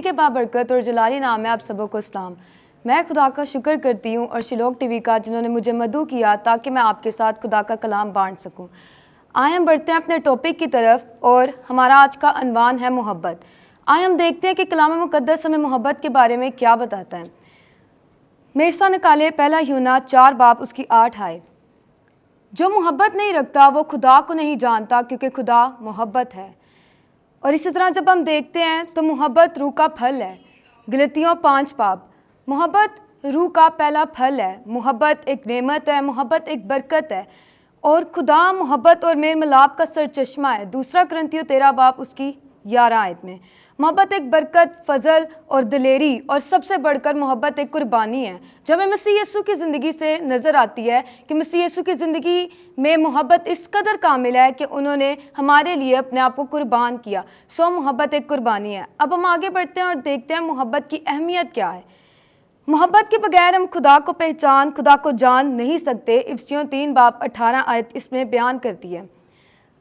के बाबरकत और जलाली नाम है आप सबों को इस्लाम। मैं खुदा का शुक्र करती हूँ और शिलोक टीवी का जिन्होंने मुझे मदऊ किया ताकि मैं आपके साथ खुदा का कलाम बांट सकूँ। आए हम बढ़ते हैं अपने टॉपिक की तरफ और हमारा आज का अनवान है मोहब्बत। आए हम देखते हैं कि कलाम मुकद्दस हमें मोहब्बत के बारे में क्या बताता है। मेरे साथ निकाले पहला यूहन्ना 4 बाब उसकी 8 आए। जो मोहब्बत नहीं रखता वो खुदा को नहीं जानता क्योंकि खुदा मोहब्बत है। और इसी तरह जब हम देखते हैं तो मोहब्बत रूह का फल है। गलतियों 5 बाब। मोहब्बत रूह का पहला फल है। मोहब्बत एक नेमत है, मोहब्बत एक बरकत है और खुदा मोहब्बत और मेल मिलाप का सरचश्मा है। दूसरा करंथियों 13 बाब उसकी 11 आयत में मोहब्बत एक बरकत, फजल और दिलेरी और सबसे बढ़कर मोहब्बत एक कुर्बानी है। जब हमें मसीह यीशु की ज़िंदगी से नज़र आती है कि मसीह यीशु की ज़िंदगी में मोहब्बत इस कदर कामिल है कि उन्होंने हमारे लिए अपने आप को कुर्बान किया। सो मोहब्बत एक कुर्बानी है। अब हम आगे बढ़ते हैं और देखते हैं मोहब्बत की अहमियत क्या है। मोहब्बत के बगैर हम खुदा को पहचान, खुदा को जान नहीं सकते। इफिसियों 3 बाब 18 आयत इसमें बयान करती है।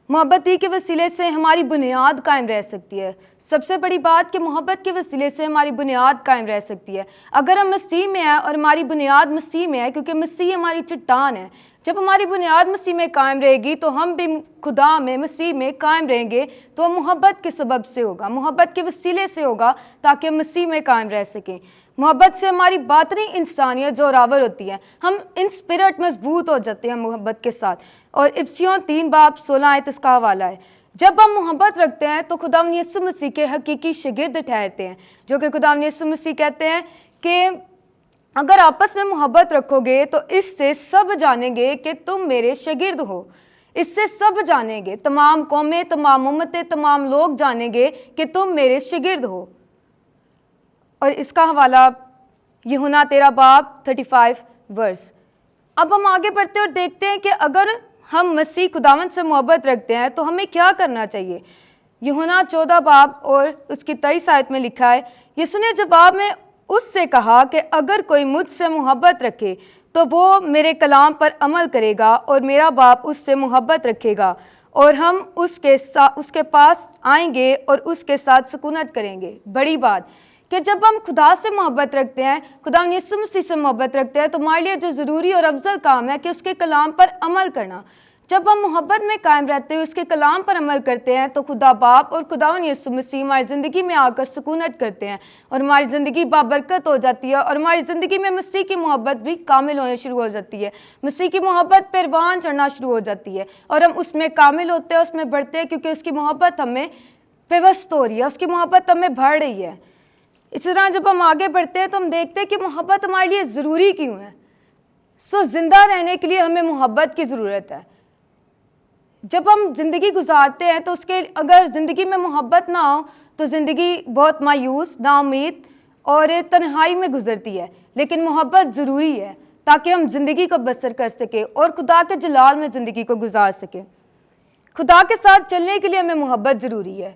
मोहब्बत ही के वसीले से हमारी बुनियाद कायम रह सकती है। सबसे बड़ी बात कि मोहब्बत के वसीले से हमारी बुनियाद कायम रह सकती है। अगर हम मसीह में हैं और हमारी बुनियाद मसीह में है, क्योंकि मसीह हमारी चट्टान है, जब हमारी बुनियाद मसीह में कायम रहेगी तो हम भी खुदा में, मसीह में कायम रहेंगे। तो मोहब्बत के सबब से होगा, मोहब्बत के वसीले से होगा ताकि हम मसीह में कायम रह सकें। मोहब्बत से हमारी बातनी इंसानियत जोरावर होती है। हम इन स्पिरिट मजबूत हो जाते हैं मोहब्बत के साथ। और इफिसियों 3 बाब 16 आयत इसका हवाला है। जब हम मोहब्बत रखते हैं तो खुदावंद यीशु मसीह के हकीकी शागिर्द ठहरते हैं, जो कि खुदावंद यीशु मसीह कहते हैं कि अगर आपस में मोहब्बत रखोगे तो इससे सब जानेंगे कि तुम मेरे शागिर्द हो। इससे सब जानेंगे, तमाम कौमें, तमाम उम्मतें, तमाम लोग जानेंगे कि तुम मेरे शागिर्द हो। और इसका हवाला यूहन्ना 13 बाब 35 वर्स। अब हम आगे बढ़ते और देखते हैं कि अगर हम मसीह खुदावंद से मोहब्बत रखते हैं तो हमें क्या करना चाहिए। यूहन्ना 14 बाब और उसकी 23 आयत में लिखा है, यीशु ने जवाब में उससे कहा कि अगर कोई मुझसे मोहब्बत रखे तो वो मेरे कलाम पर अमल करेगा और मेरा बाप उससे मोहब्बत रखेगा और हम उसके पास आएंगे और उसके साथ सुकूनत करेंगे। बड़ी बात कि जब हम खुदा से मोहब्बत रखते हैं, खुदा यीशु मसीह से मोहब्बत रखते हैं, तो हमारे लिए जो ज़रूरी और अफजल काम है कि उसके कलाम पर अमल करना। जब हम मोहब्बत में कायम रहते हैं, उसके कलाम पर अमल करते हैं, तो खुदा बाप और खुदा यीशु मसीह हमारी ज़िंदगी में आकर सुकूनत करते हैं और हमारी ज़िंदगी बाबरकत हो जाती है और हमारी ज़िंदगी में मसीह की मोहब्बत भी कामिल होने शुरू हो जाती है। मसीह की मोहब्बत परवान चढ़ना शुरू हो जाती है और हम उसमें कामिल होते हैं, उसमें बढ़ते हैं, क्योंकि उसकी मोहब्बत हमें पेवस्त हो रही है, उसकी मोहब्बत हमें बढ़ रही है। इसी तरह जब हम आगे बढ़ते हैं तो हम देखते हैं कि मोहब्बत हमारे लिए ज़रूरी क्यों है। जिंदा रहने के लिए हमें मोहब्बत की ज़रूरत है। जब हम ज़िंदगी गुजारते हैं तो उसके अगर ज़िंदगी में मोहब्बत ना हो तो ज़िंदगी बहुत मायूस, नाउम्मीद और तन्हाई में गुजरती है। लेकिन मोहब्बत ज़रूरी है ताकि हम ज़िंदगी को बसर कर सकें और खुदा के जलाल में ज़िंदगी को गुजार सकें। खुदा के साथ चलने के लिए हमें मोहब्बत ज़रूरी है।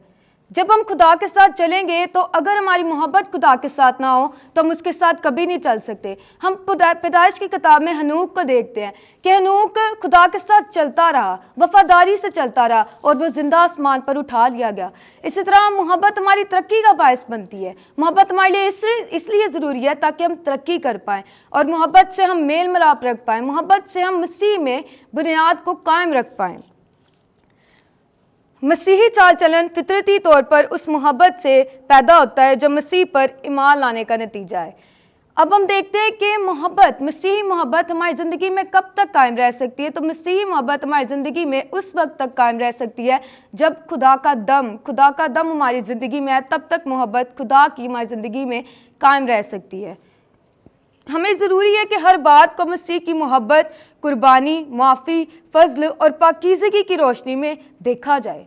जब हम खुदा के साथ चलेंगे तो अगर हमारी मोहब्बत खुदा के साथ ना हो तो हम उसके साथ कभी नहीं चल सकते। हम पैदाइश की किताब में हनूक को देखते हैं कि हनूक खुदा के साथ चलता रहा, वफादारी से चलता रहा और वो जिंदा आसमान पर उठा लिया गया। इसी तरह मोहब्बत हमारी तरक्की का बायस बनती है। मोहब्बत हमारे लिए इसलिए ज़रूरी है ताकि हम तरक्की कर पाएँ और मोहब्बत से हम मेल मिलाप रख पाएँ, मोहब्बत से हम मसीह में बुनियाद को कायम रख पाएँ। मसीही चाल चलन फितरती तौर पर उस मोहब्बत से पैदा होता है जो मसीह पर ईमान लाने का नतीजा है। अब हम देखते हैं कि मोहब्बत, मसीही मोहब्बत हमारी ज़िंदगी में कब तक कायम रह सकती है। तो मसीही मोहब्बत हमारी ज़िंदगी में उस वक्त तक कायम रह सकती है जब खुदा का दम हमारी ज़िंदगी में है। तब तक मोहब्बत खुदा की हमारी ज़िंदगी में कायम रह सकती है। हमें ज़रूरी है कि हर बात को मसीह की मोहब्बत, कुर्बानी, माफ़ी, फजल और पाकीज़गी की रोशनी में देखा जाए।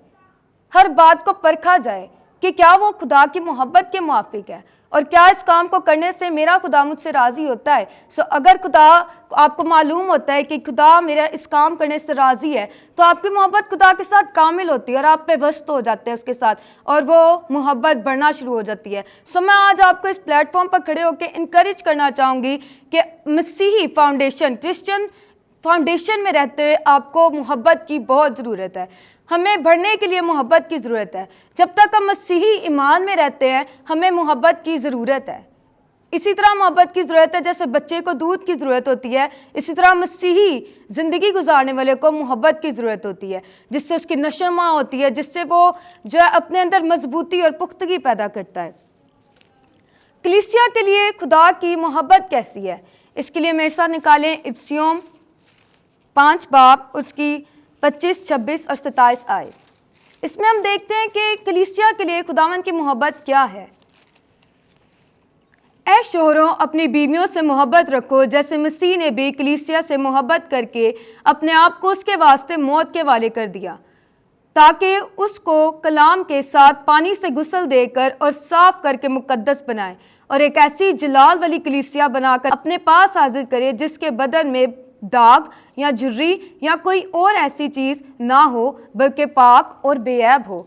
हर बात को परखा जाए कि क्या वो खुदा की मोहब्बत के मुआफिक है और क्या इस काम को करने से मेरा खुदा मुझसे राज़ी होता है। अगर खुदा, आपको मालूम होता है कि खुदा मेरा इस काम करने से राज़ी है, तो आपकी मोहब्बत खुदा के साथ कामिल होती है और आप पेवस्त हो जाते हैं उसके साथ और वो मोहब्बत बढ़ना शुरू हो जाती है। मैं आज आपको इस प्लेटफॉर्म पर खड़े होकर इनकरेज करना चाहूँगी कि मसीही फाउंडेशन, क्रिश्चियन फाउंडेशन में रहते हुए आपको मोहब्बत की बहुत ज़रूरत है। हमें बढ़ने के लिए मोहब्बत की ज़रूरत है। जब तक हम मसीही ईमान में रहते हैं हमें मोहब्बत की ज़रूरत है। इसी तरह मोहब्बत की ज़रूरत है जैसे बच्चे को दूध की ज़रूरत होती है, इसी तरह मसीही ज़िंदगी गुजारने वाले को मोहब्बत की ज़रूरत होती है, जिससे उसकी नशोनुमा होती है, जिससे वो जो है अपने अंदर मजबूती और पुख्तगी पैदा करता है। कलीसिया के लिए खुदा की मोहब्बत कैसी है, इसके लिए मेरे साथ निकालें इफिसियों 5 बाब उसकी 25, 26 और 27 आए। इसमें हम देखते हैं कि कलीसिया के लिए खुदावन की मोहब्बत क्या है। ऐ शोहरों, अपनी बीवियों से मोहब्बत रखो जैसे मसीह ने भी कलीसिया से मोहब्बत करके अपने आप को उसके वास्ते मौत के वाले कर दिया, ताकि उसको कलाम के साथ पानी से गुस्ल देकर और साफ करके मुकद्दस बनाए और एक ऐसी जलाल वाली कलीसिया बनाकर अपने पास हाजिर करे जिसके बदन में दाग या झुर्री या कोई और ऐसी चीज़ ना हो, बल्कि पाक और बेऐब हो।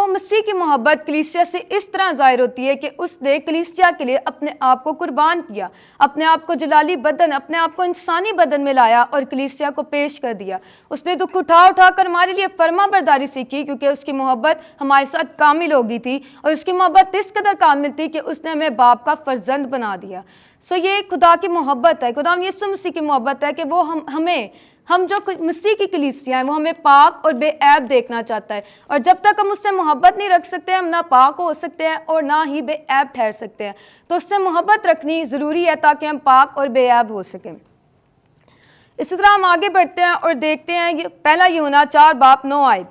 मसीह की मोहब्बत कलीसिया से इस तरह ज़ाहिर होती है कि उसने कलीसिया के लिए अपने आप को कुर्बान किया, अपने आप को जलाली बदन, अपने आप को इंसानी बदन में लाया और कलीसिया को पेश कर दिया। उसने दुख उठा उठा कर हमारे लिए फर्मा बरदारी सीखी, क्योंकि उसकी मोहब्बत हमारे साथ कामिल हो गई थी और उसकी मोहब्बत इस कदर कामिल थी कि उसने हमें बाप का फर्जंद बना दिया। ये खुदा की मोहब्बत है, खुदा यीशु मसीह की मोहब्बत है कि वो हम जो मसीह की कलीसिया है वो हमें पाक और बेऐब देखना चाहता है। और जब तक हम उससे मोहब्बत नहीं रख सकते हम ना पाक हो सकते हैं और ना ही बेऐब ठहर सकते हैं। तो उससे मोहब्बत रखनी ज़रूरी है ताकि हम पाक और बेऐब हो सकें। इसी तरह हम आगे बढ़ते हैं और देखते हैं पहला यूहन्ना 4 बाब 9 आयत।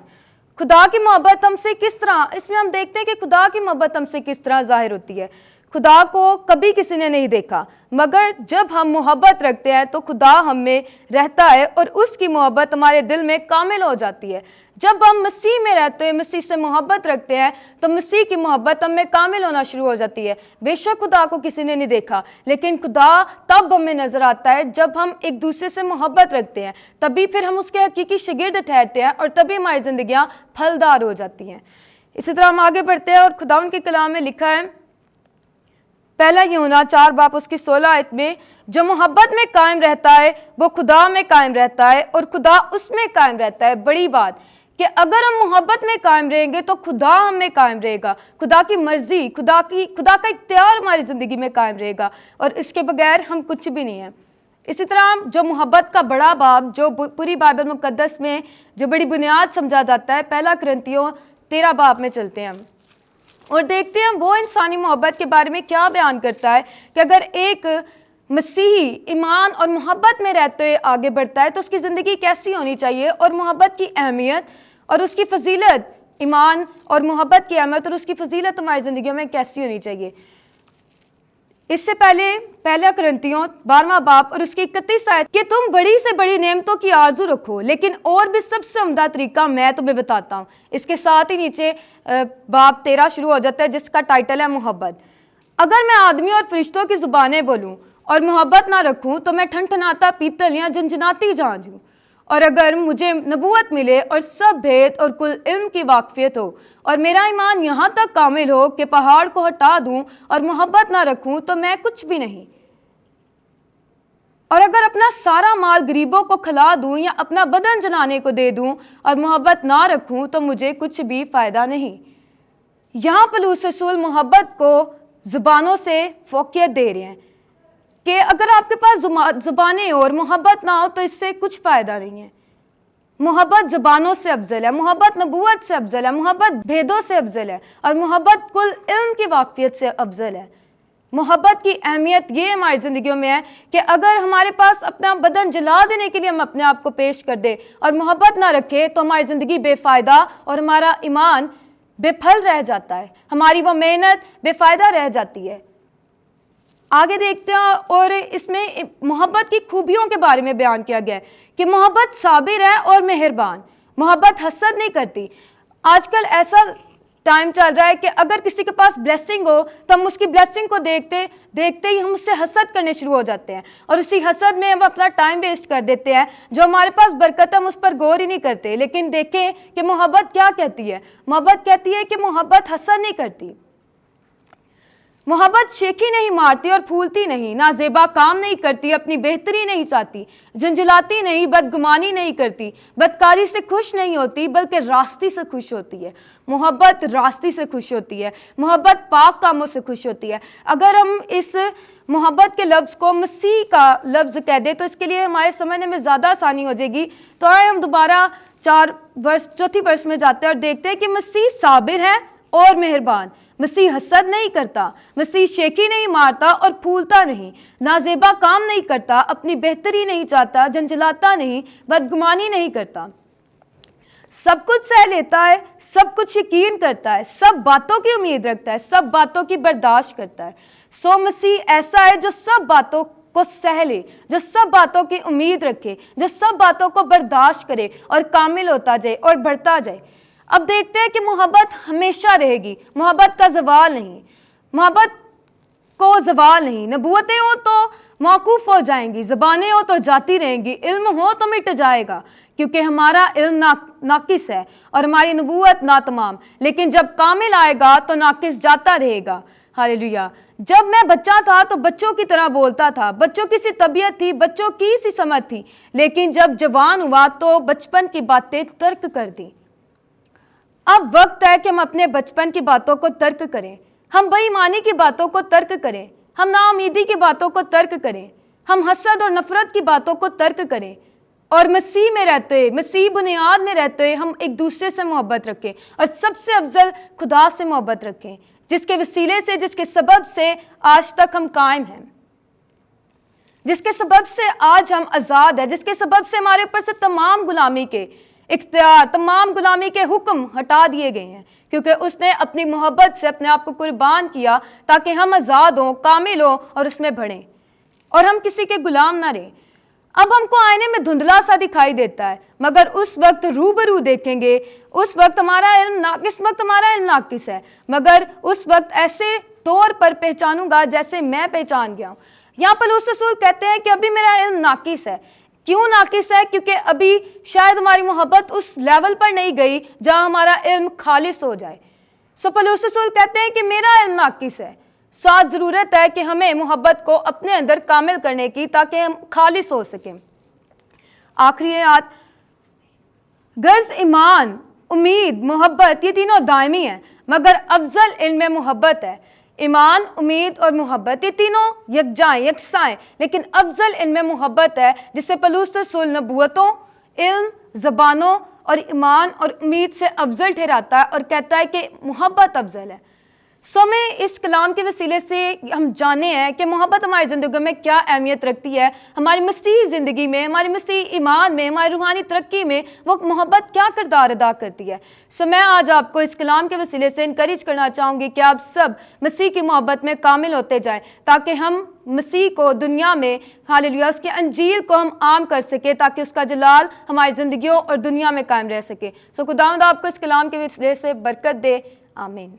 खुदा की मोहब्बत हमसे किस तरह, इसमें हम देखते हैं कि खुदा की मोहब्बत हमसे किस तरह ज़ाहिर होती है। खुदा को कभी किसी ने नहीं देखा, मगर जब हम मोहब्बत रखते हैं तो खुदा हम में रहता है और उसकी मोहब्बत हमारे दिल में कामिल हो जाती है। जब हम मसीह में रहते हैं, मसीह से मोहब्बत रखते हैं, तो मसीह की मोहब्बत हम में कामिल होना शुरू हो जाती है। बेशक खुदा को किसी ने नहीं देखा, लेकिन खुदा तब हमें नज़र आता है जब हम एक दूसरे से मोहब्बत रखते हैं, तभी फिर हम उसके हकीकी शागिर्द ठहरते हैं और तभी हमारी ज़िंदगियाँ फलदार हो जाती हैं। इसी तरह हम आगे बढ़ते हैं और खुदा उनके कलाम में लिखा है पहला यूहन्ना 4 बाब उसकी 16 आयत में, जो मोहब्बत में कायम रहता है वो खुदा में कायम रहता है और खुदा उसमें कायम रहता है। बड़ी बात कि अगर हम मोहब्बत में कायम रहेंगे तो खुदा हम में कायम रहेगा, खुदा की मर्जी, खुदा का इख्तियार हमारी ज़िंदगी में कायम रहेगा और इसके बगैर हम कुछ भी नहीं हैं। इसी तरह जो मोहब्बत का बड़ा बाब जो पूरी बाइबल मुकद्दस में जो बड़ी बुनियाद समझा जाता है, पहला कुरिन्थियों 13 बाब में चलते हैं हम और देखते हैं वो इंसानी मोहब्बत के बारे में क्या बयान करता है कि अगर एक मसीही ईमान और मोहब्बत में रहते हुए आगे बढ़ता है तो उसकी ज़िंदगी कैसी होनी चाहिए और मोहब्बत की अहमियत और उसकी फजीलत, ईमान और मोहब्बत की अहमियत और उसकी फजीलत हमारी ज़िंदगियों में कैसी होनी चाहिए। इससे पहले पहला कुरिन्थियों 12वां बाब और उसकी 31 आयत कि तुम बड़ी से बड़ी नेमतों की आरजू रखो, लेकिन और भी सबसे उम्दा तरीका मैं तुम्हें बताता हूँ। इसके साथ ही नीचे बाब 13 शुरू हो जाता है जिसका टाइटल है मोहब्बत। अगर मैं आदमी और फरिश्तों की ज़ुबानें बोलूँ और मोहब्बत ना रखूँ तो मैं ठनठनाता पीतल या झंझनाती झांझ हूँ। और अगर मुझे नबूवत मिले और सब भेद और कुल इल्म की वाकफियत हो और मेरा ईमान यहाँ तक कामिल हो कि पहाड़ को हटा दूँ और मोहब्बत ना रखूँ तो मैं कुछ भी नहीं। और अगर अपना सारा माल गरीबों को खिला दूँ या अपना बदन जलाने को दे दूँ और मोहब्बत ना रखूँ तो मुझे कुछ भी फ़ायदा नहीं। यहाँ पौलुस रसूल मोहब्बत को ज़ुबानों से फ़ौक़ियत दे रहे हैं कि अगर आपके पास ज़ुबानें और मोहब्बत ना हो तो इससे कुछ फ़ायदा नहीं है। मोहब्बत ज़ुबानों से अफजल है, मोहब्बत नबूवत से अफजल है, मोहब्बत भेदों से अफजल है और मोहब्बत कुल इल्म की वाकफियत से अफजल है। मोहब्बत की अहमियत ये हमारी ज़िंदगियों में है कि अगर हमारे पास अपना बदन जला देने के लिए हम अपने आप को पेश कर दे और मोहब्बत ना रखे तो हमारी ज़िंदगी बेफ़ायदा और हमारा ईमान बेफल रह जाता है, हमारी वो मेहनत बेफ़ायदा रह जाती है। आगे देखते हैं और इसमें मोहब्बत की खूबियों के बारे में बयान किया गया है कि मोहब्बत साबिर है और मेहरबान, मोहब्बत हसद नहीं करती। आजकल ऐसा टाइम चल रहा है कि अगर किसी के पास ब्लेसिंग हो तो हम उसकी ब्लेसिंग को देखते देखते ही हम उससे हसद करने शुरू हो जाते हैं और उसी हसद में हम अपना टाइम वेस्ट कर देते हैं। जो हमारे पास बरकत हम उस पर गौर ही नहीं करते। लेकिन देखें कि मोहब्बत क्या कहती है। मोहब्बत कहती है कि मोहब्बत हसद नहीं करती। मोहब्बत शेखी नहीं मारती और फूलती नहीं, ना ज़ेबा काम नहीं करती, अपनी बेहतरी नहीं चाहती, झंझलाती नहीं, बदगुमानी नहीं करती, बदकारी से खुश नहीं होती बल्कि रास्ती से खुश होती है। मोहब्बत रास्ती से खुश होती है, मोहब्बत पाक कामों से खुश होती है। अगर हम इस मोहब्बत के लफ्ज़ को मसीह का लफ्ज़ कह दें तो इसके लिए हमारे समझने में ज़्यादा आसानी हो जाएगी। तो आए हम दोबारा चौथी वर्ष में जाते हैं और देखते हैं कि मसीह साबिर है और मेहरबान, मसीह हसद नहीं करता, मसीह शेखी नहीं मारता और फूलता नहीं, नाजेबा काम नहीं करता, अपनी बेहतरी नहीं चाहता, झंझलाता नहीं, बदगुमानी नहीं करता, सब कुछ सह लेता है, सब कुछ यकीन करता है, सब बातों की उम्मीद रखता है, सब बातों की बर्दाश्त करता है। सो मसीह ऐसा है जो सब बातों को सह ले, जो सब बातों की उम्मीद रखे, जो सब बातों को बर्दाश्त करे और कामिल होता जाए और बढ़ता जाए। अब देखते हैं कि मोहब्बत हमेशा रहेगी, मोहब्बत का ज़वाल नहीं, मोहब्बत को ज़वाल नहीं। नबूवतें हो तो मौकूफ़ हो जाएंगी, ज़बानें हो तो जाती रहेंगी, इल्म हो तो मिट जाएगा, क्योंकि हमारा इल्म नाकिस है और हमारी नबूवत नातमाम, लेकिन जब कामिल आएगा तो नाकिस जाता रहेगा। हालेलुया। जब मैं बच्चा था तो बच्चों की तरह बोलता था, बच्चों की सी तबीयत थी, बच्चों की सी समझ थी, लेकिन जब जवान हुआ तो बचपन की बातें तर्क कर दी। अब वक्त है कि हम अपने बचपन की बातों को तर्क करें, हम बेईमानी की बातों को तर्क करें, हम नाउमीदी की बातों को तर्क करें, हम हसद और नफरत की बातों को तर्क करें और मसीह में रहते हुए, मसीह बुनियाद में रहते हुए हम एक दूसरे से मोहब्बत रखें और सबसे अफजल खुदा से मोहब्बत रखें, जिसके वसीले से, जिसके सबब से आज तक हम कायम हैं, जिसके सबब से आज हम आज़ाद हैं, जिसके सबब से हमारे ऊपर से तमाम गुलामी के इख्तियार, तमाम गुलामी के हुक्म हटा दिए गए हैं, क्योंकि उसने अपनी मोहब्बत से अपने आप को कुर्बान किया ताकि हम आज़ाद हों, कामिल हों और उसमें बढ़ें और हम किसी के गुलाम ना रहें। अब हमको आईने में धुंधला सा दिखाई देता है, मगर उस वक्त रूबरू देखेंगे, उस वक्त हमारा इल्म नाकिस है, मगर उस वक्त ऐसे तौर पर पहचानूंगा जैसे मैं पहचान गया हूँ। यहाँ पौलुस रसूल कहते हैं कि अभी मेरा इल्म नाकिस है। क्यों नाकिस है? क्योंकि अभी शायद हमारी मोहब्बत उस लेवल पर नहीं गई जहाँ हमारा इल्म खालिस हो जाए। सो पौलुस रसूल कहते हैं कि मेरा इल्म नाकिस है, साथ ज़रूरत है कि हमें मोहब्बत को अपने अंदर कामिल करने की, ताकि हम खालिस हो सकें। आखिरी आयत, गर्ज ईमान, उम्मीद, मोहब्बत ये तीनों दायमी हैं, मगर अफजल इल्म मोहब्बत है। ईमान, उम्मीद और मोहब्बत ये तीनों यकसाएं, लेकिन अफजल इल्म मोहब्बत है, जिसे पौलुस रसूल नबूवतों, इल्म, ज़बानों और ईमान और उम्मीद से अफजल ठहराता है और कहता है कि मोहब्बत अफजल है। सो में इस कलाम के वसीले से हम जाने हैं कि मोहब्बत हमारी ज़िंदगी में क्या अहमियत रखती है, हमारी मसीही ज़िंदगी में, हमारी मसीही ईमान में, हमारी रूहानी तरक्की में वो मोहब्बत क्या किरदार अदा करती है। सो मैं आज आपको इस कलाम के वसीले से इनकरेज करना चाहूँगी कि आप सब मसीह की मोहब्बत में कामिल होते जाएँ, ताकि हम मसीह को दुनिया में, हालेलुया, उसके अंजील को हम आम कर सके, ताकि उसका जलाल हमारी ज़िंदगियों और दुनिया में कायम रह सके। सो खुदावंद आपको इस कलाम के वसीले से बरकत दे। आमीन।